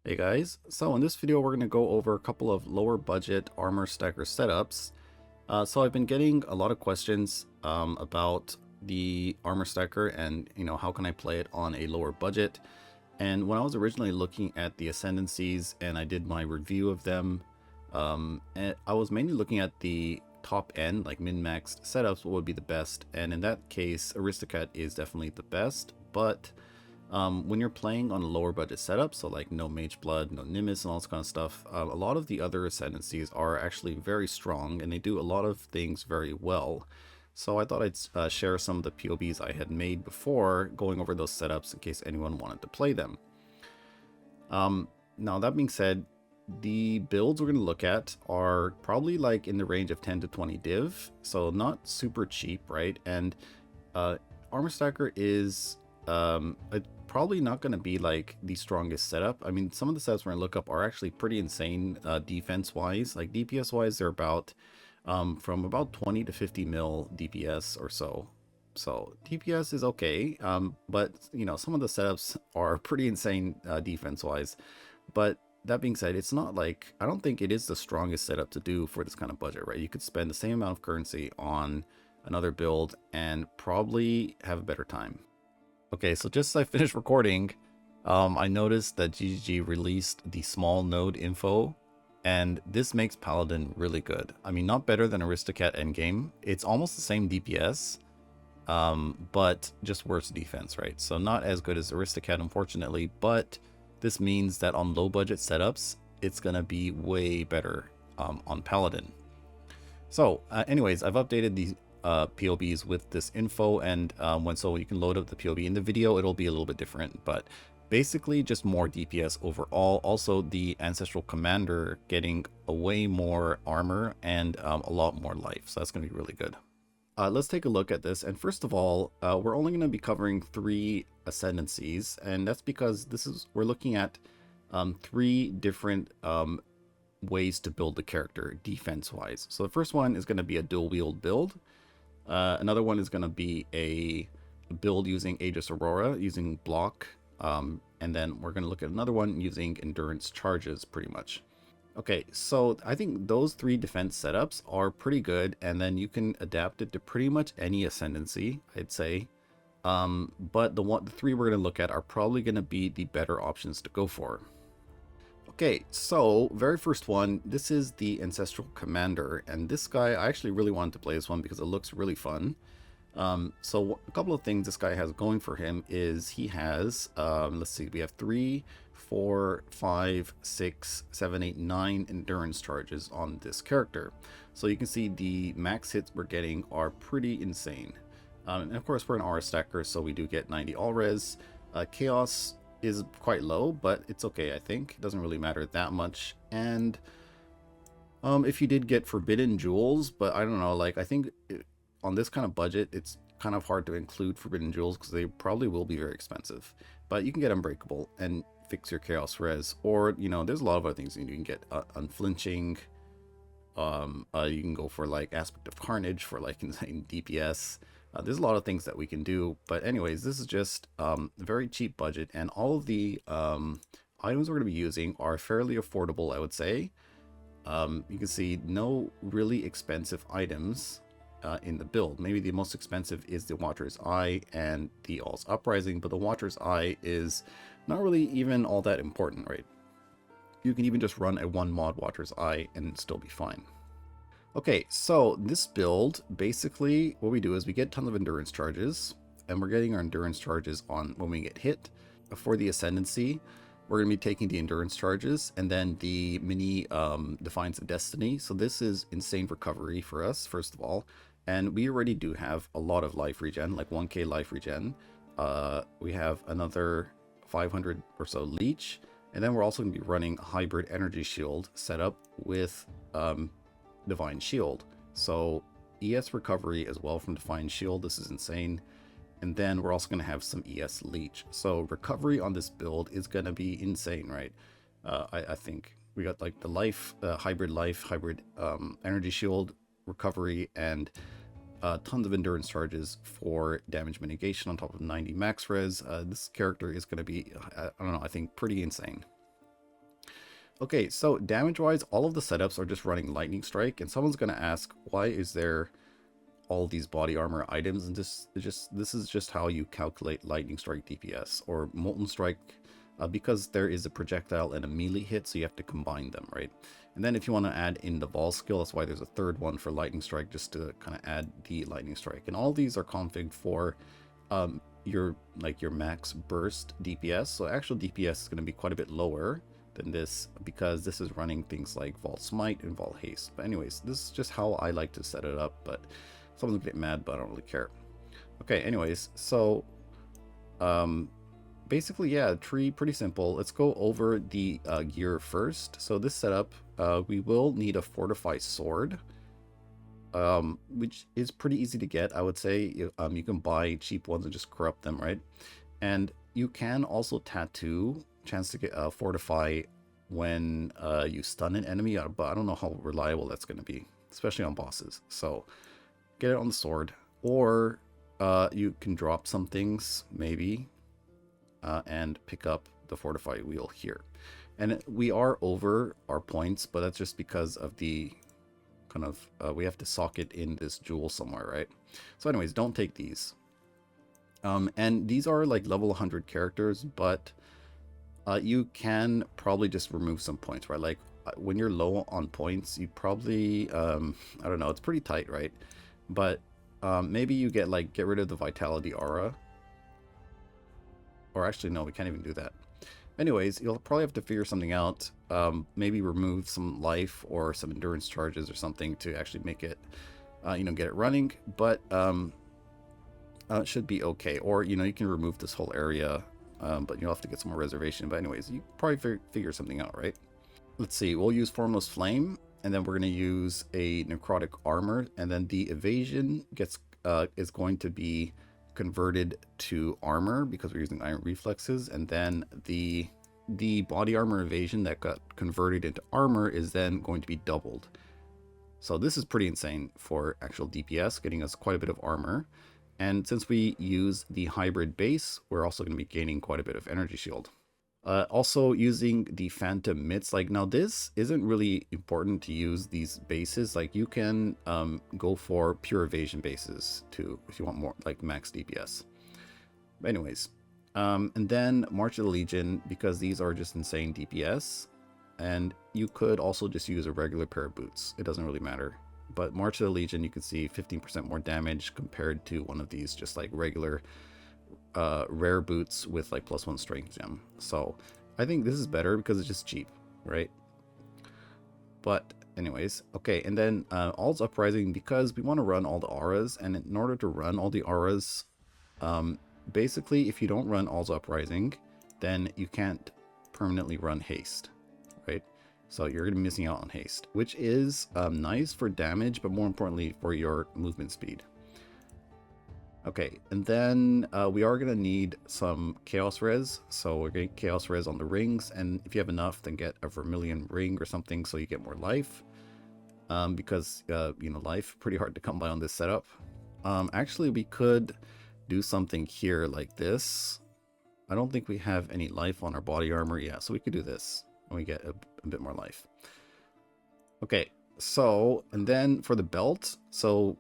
Hey guys, so in this video we're going to go over a couple of lower budget armor stacker setups. So I've been getting a lot of questions about the armor stacker and how can I play it on a lower budget. And when I was originally looking at the ascendancies and I did my review of them, and I was mainly looking at the top end, like min-maxed setups, what would be the best. And in that case, Aristocrat is definitely the best, but when you're playing on a lower budget setup, so like no Mage Blood, no Nimbus and all this kind of stuff, a lot of the other ascendancies are actually very strong and they do a lot of things very well. So I thought I'd share some of the POBs I had made before going over those setups in case anyone wanted to play them. Now that being said, the builds we're going to look at are probably like in the range of 10 to 20 div, so not super cheap, right? And Armor Stacker is probably not going to be like the strongest setup. I mean, some of the setups we're going to look up are actually pretty insane defense wise. Like DPS wise, they're about from about 20 to 50 mil DPS or so. So DPS is okay, but some of the setups are pretty insane defense wise. But that being said, it's not like, I don't think it is the strongest setup to do for this kind of budget, right? You could spend the same amount of currency on another build and probably have a better time. Okay, so just as I finished recording, I noticed that GGG released the small node info, and this makes Paladin really good. I mean, not better than Aristocrat endgame. It's almost the same DPS, but just worse defense, right? So not as good as Aristocrat, unfortunately, but this means that on low budget setups, it's gonna be way better on Paladin. So anyways, I've updated the POBs with this info, and so you can load up the POB in the video, it'll be a little bit different, but basically just more DPS overall. Also the Ancestral Commander getting a way more armor and a lot more life, so that's going to be really good. Let's take a look at this, and first of all, we're only going to be covering 3 ascendancies, and that's because we're looking at 3 different ways to build the character defense wise. So the first one is going to be a dual wield build. Another one is going to be a build using Aegis Aurora, using block, and then we're going to look at another one using endurance charges, pretty much. Okay, so I think those 3 defense setups are pretty good, and then you can adapt it to pretty much any ascendancy, I'd say. But the 3 we're going to look at are probably going to be the better options to go for. Okay, so very first one, this is the Ancestral Commander, and this guy, I actually really wanted to play this one because it looks really fun. So a couple of things this guy has going for him is he has, let's see, we have 3, 4, 5, 6, 7, 8, 9 endurance charges on this character. So you can see the max hits we're getting are pretty insane. And of course we're an R stacker, so we do get 90 all res. Chaos is quite low, but it's okay, I think. It doesn't really matter that much. And if you did get forbidden jewels, but I don't know, like I think on this kind of budget, it's kind of hard to include forbidden jewels because they probably will be very expensive. But you can get unbreakable and fix your chaos res, or there's a lot of other things you can get. Unflinching. You can go for like aspect of carnage for like insane DPS. There's a lot of things that we can do, but anyways, this is just a very cheap budget, and all of the items we're going to be using are fairly affordable, I would say. You can see no really expensive items in the build. Maybe the most expensive is the Watcher's Eye and the All's Uprising, but the Watcher's Eye is not really even all that important, right? You can even just run a 1 mod Watcher's Eye and still be fine. Okay, so this build, basically what we do is we get tons of endurance charges, and we're getting our endurance charges on when we get hit. For the Ascendancy, we're going to be taking the endurance charges and then the mini Defiance of Destiny. So this is insane recovery for us, first of all. And we already do have a lot of life regen, like 1k life regen. We have another 500 or so leech. And then we're also going to be running a hybrid energy shield set up with Divine Shield. So ES recovery as well from Divine Shield. This is insane. And then we're also going to have some ES leech. So recovery on this build is going to be insane, right? I think we got like the life, hybrid energy shield recovery, and tons of endurance charges for damage mitigation on top of 90 max res. This character is going to be, I don't know, I think pretty insane. Okay, so damage-wise, all of the setups are just running Lightning Strike, and someone's gonna ask, why is there all these body armor items? And this is just how you calculate Lightning Strike DPS or Molten Strike, because there is a projectile and a melee hit, so you have to combine them, right? And then if you want to add in the Vol skill, that's why there's a third one for Lightning Strike, just to kind of add the Lightning Strike. And all these are configured for your max burst DPS. So actual DPS is going to be quite a bit lower than this, because this is running things like Vol Smite and Vol Haste. But anyways, this is just how I like to set it up, but someone's gonna get mad, but I don't really care. Okay, anyways, so basically, yeah, tree, pretty simple. Let's go over the gear first. So this setup, we will need a fortified sword, which is pretty easy to get, I would say. You can buy cheap ones and just corrupt them, right? And you can also tattoo, chance to get fortify when you stun an enemy, but I don't know how reliable that's going to be, especially on bosses. So get it on the sword, or you can drop some things maybe and pick up the fortify wheel here. And we are over our points, but that's just because of the kind of we have to socket in this jewel somewhere, right? So anyways, don't take these. And these are like level 100 characters, but you can probably just remove some points, right? Like when you're low on points, you probably I don't know, it's pretty tight, right? But maybe you get rid of the vitality aura, or actually no, we can't even do that. Anyways, you'll probably have to figure something out. Maybe remove some life or some endurance charges or something to actually make it get it running. But it should be okay. Or you can remove this whole area, but you'll have to get some more reservation. But anyways, you probably figure something out, right? Let's see, we'll use Formless Flame, and then we're going to use a necrotic armor, and then the evasion is going to be converted to armor because we're using iron reflexes, and then the body armor evasion that got converted into armor is then going to be doubled. So this is pretty insane for actual DPS, getting us quite a bit of armor. And since we use the hybrid base, we're also going to be gaining quite a bit of energy shield. Also using the phantom mitts, now this isn't really important to use these bases. You can go for pure evasion bases too if you want more max DPS. But anyways, and then March of the Legion, because these are just insane DPS, and you could also just use a regular pair of boots, it doesn't really matter. But March of the Legion, you can see 15% more damage compared to one of these just regular rare boots with +1 strength gem. So I think this is better because it's just cheap, right? But anyways, okay, and then All's Uprising, because we want to run all the auras, and in order to run all the auras, basically if you don't run All's Uprising, then you can't permanently run haste, right? So you're going to be missing out on haste, which is nice for damage, but more importantly for your movement speed. Okay, and then we are going to need some Chaos Res, so we're getting Chaos Res on the rings, and if you have enough, then get a Vermilion ring or something so you get more life, because, life, pretty hard to come by on this setup. Actually, we could do something here like this. I don't think we have any life on our body armor, yeah, so we could do this, and we get a bit more life. Okay, so, and then for the belt, so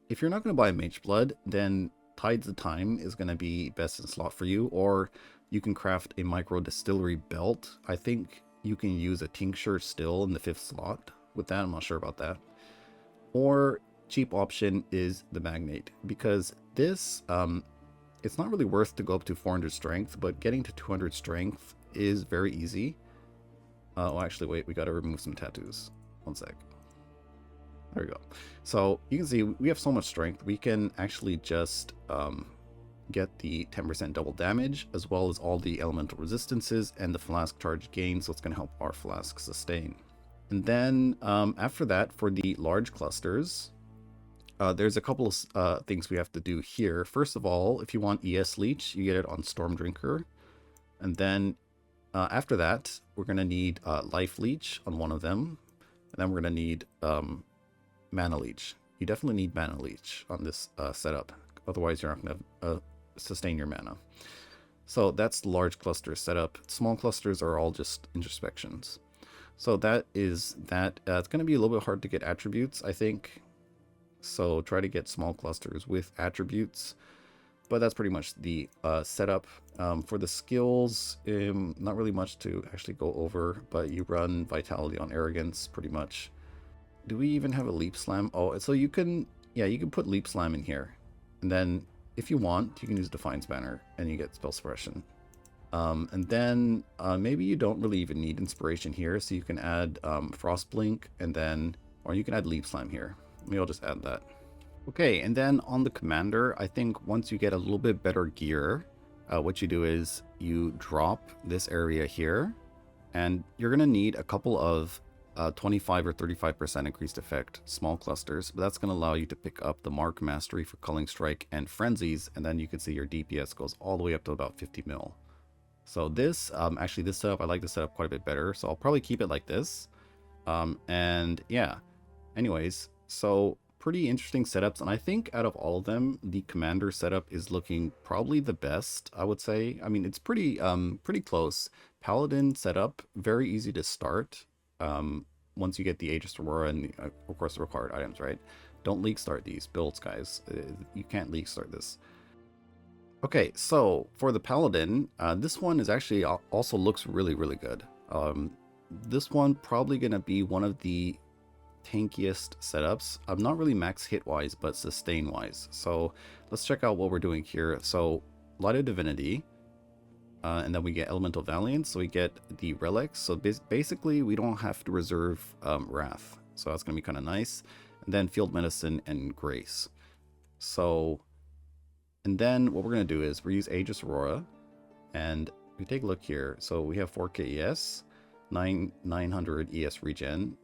if you're not going to buy Mage Blood, then Tides of Time is going to be best in slot for you, or you can craft a micro distillery belt. I think you can use a tincture still in the 5th slot with that, I'm not sure about that. Or cheap option is the Magnate, because this, it's not really worth to go up to 400 strength, but getting to 200 strength is very easy. Oh, actually, wait, we got to remove some tattoos. One sec. There we go. So you can see we have so much strength. We can actually just get the 10% double damage, as well as all the elemental resistances and the flask charge gain. So it's going to help our flask sustain. And then after that, for the large clusters, there's a couple of things we have to do here. First of all, if you want ES Leech, you get it on Storm Drinker. And then after that, we're going to need Life Leech on one of them. And then we're going to need Mana Leech. You definitely need Mana Leech on this setup. Otherwise, you're not going to sustain your mana. So that's the large cluster setup. Small clusters are all just introspections. So that is that. It's going to be a little bit hard to get attributes, I think. So try to get small clusters with attributes. But that's pretty much the setup. For the skills, not really much to actually go over, but you run Vitality on Arrogance pretty much. Do we even have a Leap Slam? Oh, so you can, yeah, you can put Leap Slam in here. And then if you want, you can use Defiance Banner and you get Spell Suppression. And then maybe you don't really even need Inspiration here, so you can add Frost Blink and then, or you can add Leap Slam here. Maybe I'll just add that. Okay, and then on the Commander, I think once you get a little bit better gear, what you do is you drop this area here, and you're going to need a couple of 25 or 35% increased effect small clusters, but that's going to allow you to pick up the Mark Mastery for Culling Strike and Frenzies, and then you can see your DPS goes all the way up to about 50 mil. So this, actually this setup, I like the setup quite a bit better, so I'll probably keep it like this. And yeah, anyways, so pretty interesting setups, and I think out of all of them, the Commander setup is looking probably the best, I would say. I mean, it's pretty close. Paladin setup, very easy to start once you get the Aegis Aurora and of course the required items, right? Don't league start these builds, guys. You can't league start this. Okay, so for the Paladin, this one is actually also looks really, really good. This one probably gonna be one of the tankiest setups. I'm not really max hit wise, but sustain wise. So let's check out what we're doing here. So Light of Divinity, and then we get Elemental Valiance. So we get the relics. So basically we don't have to reserve Wrath. So that's gonna be kind of nice. And then Field Medicine and Grace. So, and then what we're gonna do is we use Aegis Aurora, and we take a look here. So we have 4k ES, 900 ES regen,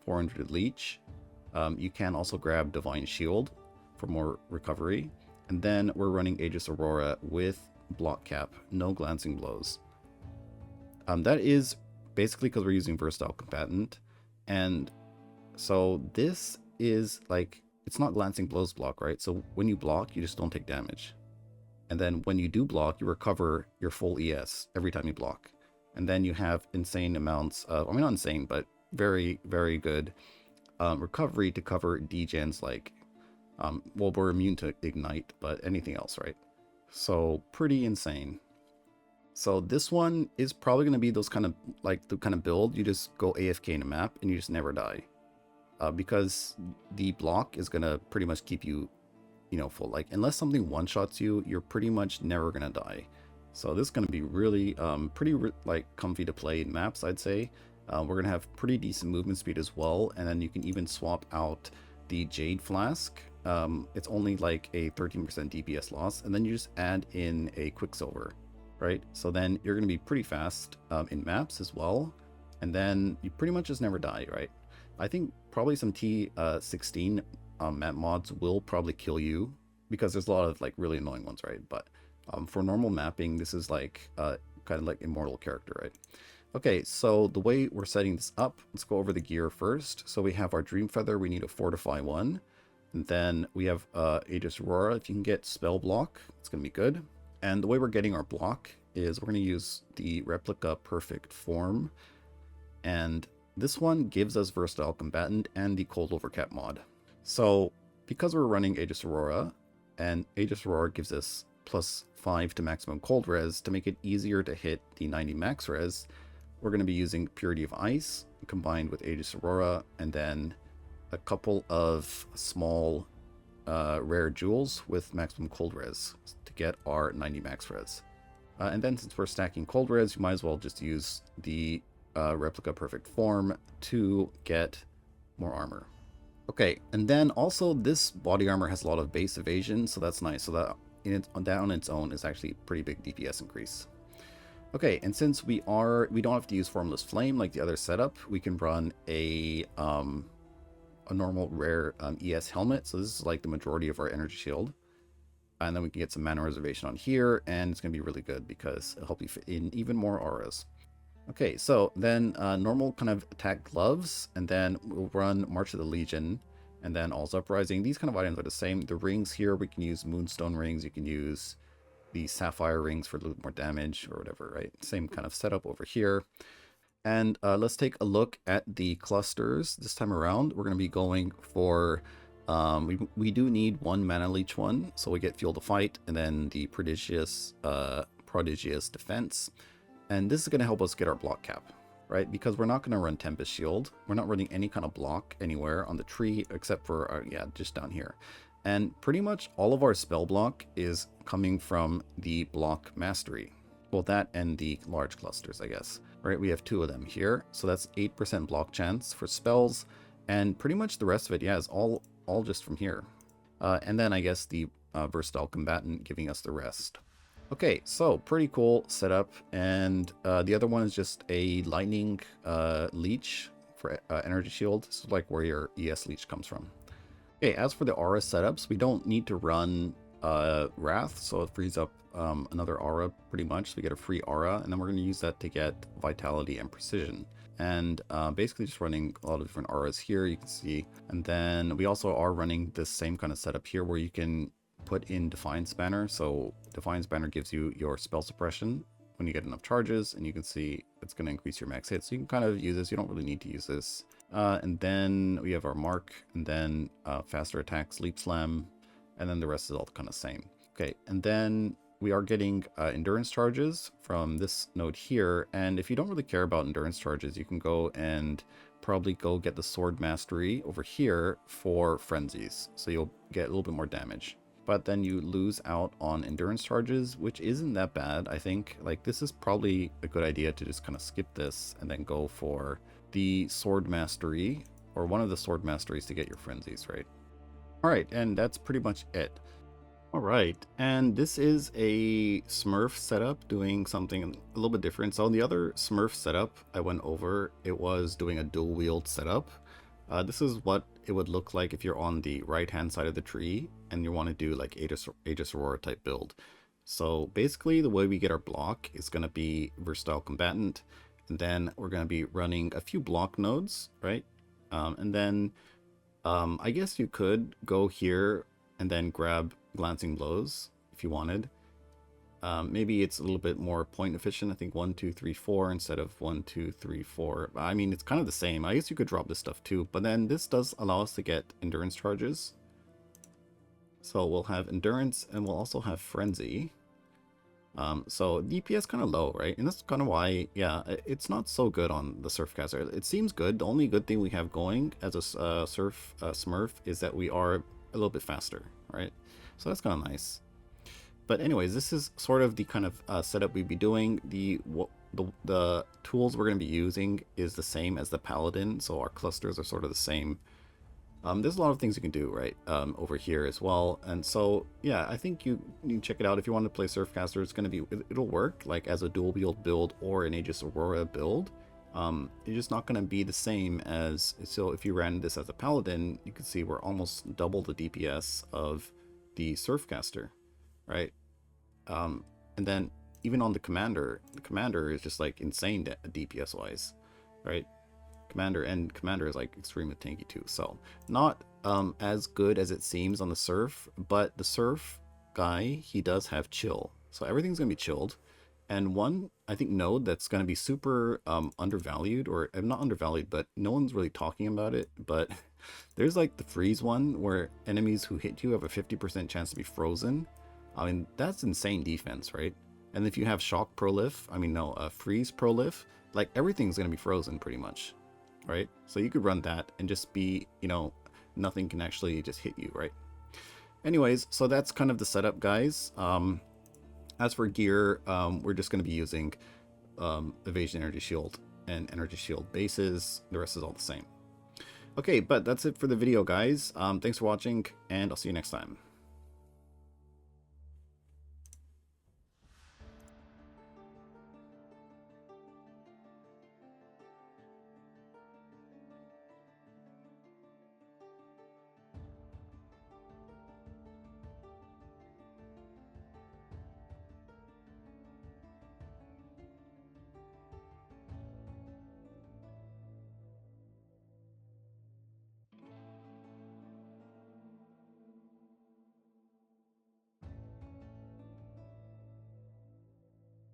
400 leech. You can also grab Divine Shield for more recovery. And then we're running Aegis Aurora with block cap, no glancing blows. That is basically because we're using Versatile Combatant. And so this is like, it's not glancing blows block, right? So when you block, you just don't take damage. And then when you do block, you recover your full ES every time you block. And then you have insane amounts of, I mean, not insane, but very, very good recovery to cover degens like, well, we're immune to Ignite, but anything else, right? So pretty insane. So this one is probably going to be those kind of, like the kind of build, you just go AFK in a map and you just never die. Because the block is going to pretty much keep you, you know, full. Like, unless something one-shots you, you're pretty much never going to die. So this is going to be really, pretty, like, comfy to play in maps, I'd say. We're going to have pretty decent movement speed as well, and then you can even swap out the Jade Flask. It's only like a 13% DPS loss, and then you just add in a Quicksilver, right? So then you're going to be pretty fast in maps as well, and then you pretty much just never die, right? I think probably some T16 map mods will probably kill you, because there's a lot of like really annoying ones, right? But for normal mapping, this is like kind of like immortal character, right? Okay, so the way we're setting this up, let's go over the gear first. So we have our Dream Feather, we need a Fortify 1. And then we have Aegis Aurora. If you can get Spell Block, it's going to be good. And the way we're getting our block is we're going to use the Replica Perfect Form. And this one gives us Versatile Combatant and the Cold Overcap mod. So because we're running Aegis Aurora, and Aegis Aurora gives us +5 to maximum cold res, to make it easier to hit the 90 max res, we're going to be using Purity of Ice combined with Aegis Aurora, and then a couple of small rare jewels with maximum cold res to get our 90 max res. And then since we're stacking cold res, you might as well just use the Replica Perfect Form to get more armor. Okay, and then also this body armor has a lot of base evasion, so that's nice. So that that on its own is actually a pretty big DPS increase. Okay, and since we don't have to use Formless Flame like the other setup, we can run a normal rare ES helmet. So this is like the majority of our energy shield. And then we can get some mana reservation on here, and it's going to be really good because it'll help you fit in even more auras. Okay, so then normal kind of attack gloves, and then we'll run March of the Legion, and then All's Uprising. These kind of items are the same. The rings here, we can use Moonstone rings, you can use the Sapphire rings for a little more damage or whatever, right? Same kind of setup over here. And let's take a look at the clusters this time around. We're going to be going for, we do need 1 mana leech one, so we get Fuel to Fight, and then the Prodigious Defense. And this is going to help us get our block cap, right? Because we're not going to run Tempest Shield. We're not running any kind of block anywhere on the tree, except for, yeah, just down here. And pretty much all of our spell block is coming from the block mastery. Well, that and the large clusters, I guess. Right, we have 2 of them here, so that's 8% block chance for spells, and pretty much the rest of it, yeah, is all just from here. And then I guess the versatile combatant giving us the rest. Okay, so pretty cool setup, and the other one is just a lightning leech for energy shield. This is like where your ES leech comes from. Okay, as for the aura setups, we don't need to run Wrath, so it frees up another aura pretty much. So we get a free aura, and then we're going to use that to get Vitality and Precision. And basically just running a lot of different auras here, you can see. And then we also are running this same kind of setup here where you can put in Defiance Banner. So Defiance Banner gives you your spell suppression when you get enough charges, and you can see it's going to increase your max hit. So you can kind of use this. You don't really need to use this. And then we have our Mark, and then faster attack, Sleep Slam, and then the rest is all kind of same. Okay, and then we are getting endurance charges from this node here, and if you don't really care about endurance charges, you can go and probably go get the sword mastery over here for frenzies, so you'll get a little bit more damage. But then you lose out on endurance charges, which isn't that bad, I think. Like, this is probably a good idea to just kind of skip this and then go for the sword mastery, or one of the sword masteries to get your frenzies, right? Alright, and that's pretty much it. Alright, and this is a Smurf setup doing something a little bit different. So on the other Smurf setup I went over, it was doing a dual wield setup. This is what it would look like if you're on the right hand side of the tree and you want to do like Aegis Aurora type build. So basically the way we get our block is going to be Versatile Combatant, and then we're going to be running a few block nodes, right? And then I guess you could go here and then grab Glancing Blows if you wanted. Maybe it's a little bit more point efficient. I think 1, 2, 3, 4 instead of 1, 2, 3, 4. I mean, it's kind of the same. I guess you could drop this stuff too, but then this does allow us to get endurance charges. So we'll have endurance and we'll also have frenzy. So DPS kind of low, right? And that's kind of why, yeah, it's not so good on the Smurfcaster. It seems good. The only good thing we have going as a Smurf is that we are a little bit faster, right? So that's kind of nice. But anyways, this is sort of the kind of setup we'd be doing. The tools we're going to be using is the same as the Paladin, so our clusters are sort of the same. There's a lot of things you can do, right, over here as well. And so, yeah, I think you need to check it out. If you want to play Smurfcaster, it's going to be, it'll work like as a dual wield build or an Aegis Aurora build. It's just not going to be the same as, so if you ran this as a Paladin, you can see we're almost double the DPS of the Smurfcaster, right? And then even on the commander is just like insane DPS wise, right? Commander is like extremely tanky too, so not as good as it seems on the Surf, but the Surf guy, he does have chill, so everything's gonna be chilled. And one, I think, node that's gonna be super undervalued, or not undervalued, but no one's really talking about it, but there's like the freeze one where enemies who hit you have a 50% chance to be frozen. I mean, that's insane defense, right? And if you have shock prolif, freeze prolif, like everything's gonna be frozen pretty much, right? So you could run that and just be, nothing can actually just hit you, right? Anyways, so that's kind of the setup, guys. As for gear, we're just going to be using Evasion Energy Shield and Energy Shield bases. The rest is all the same. Okay, but that's it for the video, guys. Thanks for watching, and I'll see you next time.